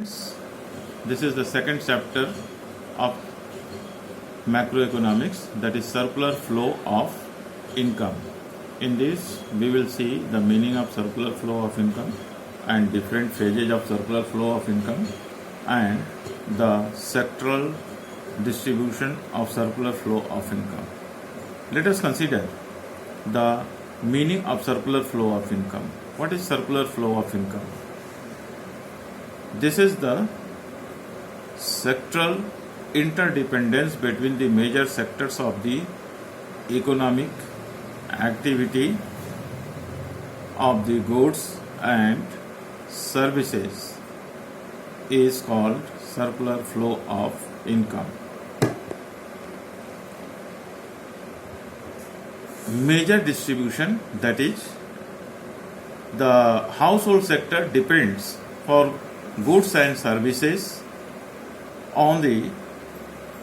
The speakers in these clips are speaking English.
students, this is the second chapter of macroeconomics, that is circular flow of income. In this we will see the meaning of circular flow of income and different phases of circular flow of income and the sectoral distribution of circular flow of income. Let us consider the meaning of circular flow of income. What is circular flow of income? This is the sectoral interdependence between the major sectors of the economic activity of the goods and services is called circular flow of income. Major distribution, that is, the household sector depends for goods and services on the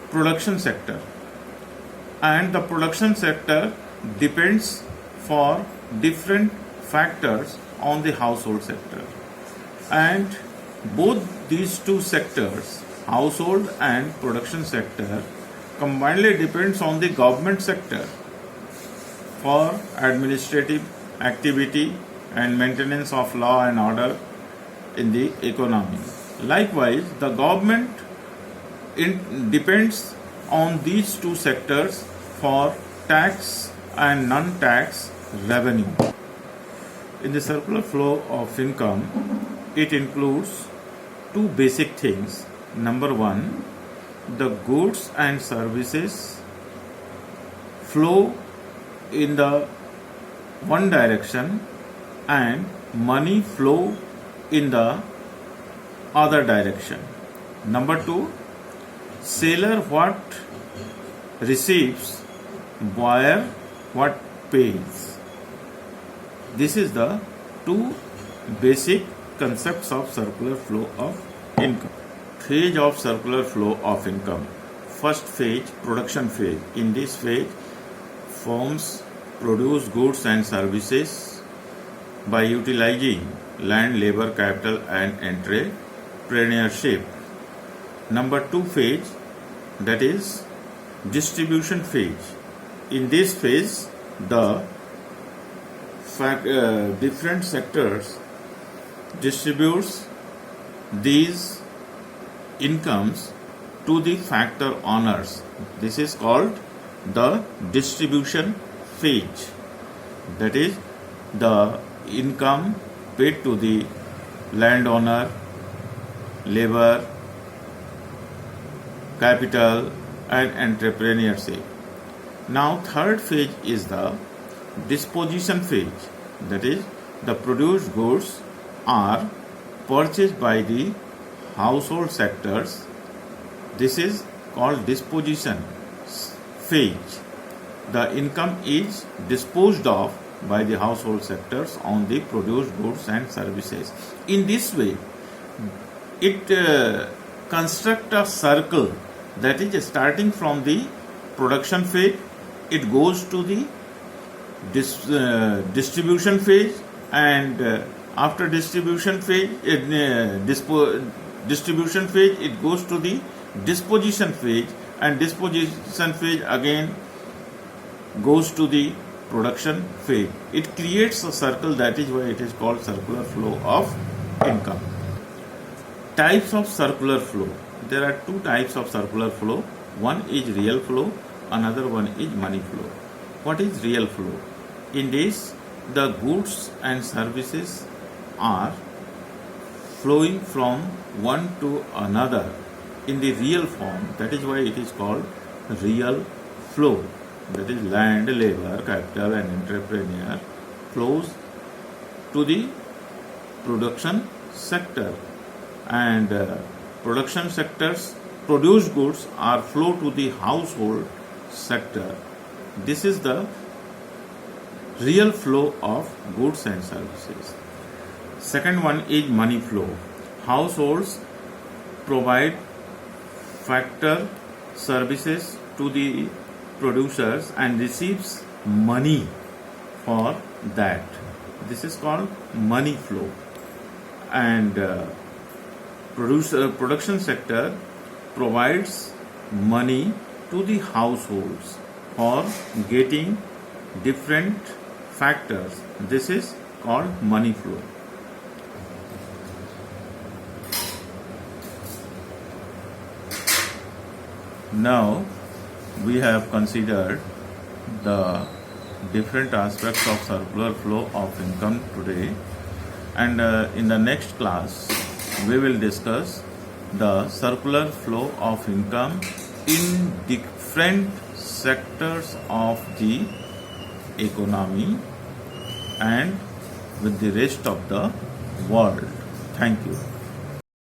production sector, and the production sector depends for different factors on the household sector, and both these two sectors, household and production sector, combinedly depends on the government sector for administrative activity and maintenance of law and order in the economy. Likewise, the government depends on these two sectors for tax and non-tax revenue. In the circular flow of income, it includes two basic things. Number one, the goods and services flow in the one direction and money flow in the other direction. Number two, seller what receives, buyer what pays. This is the two basic concepts of circular flow of income. Phase of circular flow of income. First phase, production phase. In this phase, firms produce goods and services by utilizing land, labor, capital and entrepreneurship. Number two phase, that is distribution phase. In this phase, the different sectors distributes these incomes to the factor owners. This is called the distribution phase. That is the income paid to the landowner, labor, capital and entrepreneurship. Now third phase is the disposition phase. That is, the produced goods are purchased by the household sectors. This is called disposition phase. The income is disposed of by the household sectors on the produced goods and services. In this way, it constructs a circle, that is, starting from the production phase, it goes to the distribution phase, and after distribution phase, it goes to the disposition phase, and disposition phase again goes to the production phase. It creates a circle, that is why it is called circular flow of income. Types of circular flow. There are two types of circular flow. One is real flow, another one is money flow. What is real flow? In this, the goods and services are flowing from one to another in the real form. That is why it is called real flow. That is, land, labor, capital and entrepreneur flows to the production sector, and production sectors produced goods are flow to the household sector. This is the real flow of goods and services. Second one is money flow. Households provide factor services to the producers and receives money for that. This is called money flow. And Production sector provides money to the households for getting different factors. This is called money flow. Now we have considered the different aspects of circular flow of income today, and in the next class we will discuss the circular flow of income in different sectors of the economy and with the rest of the world. Thank you.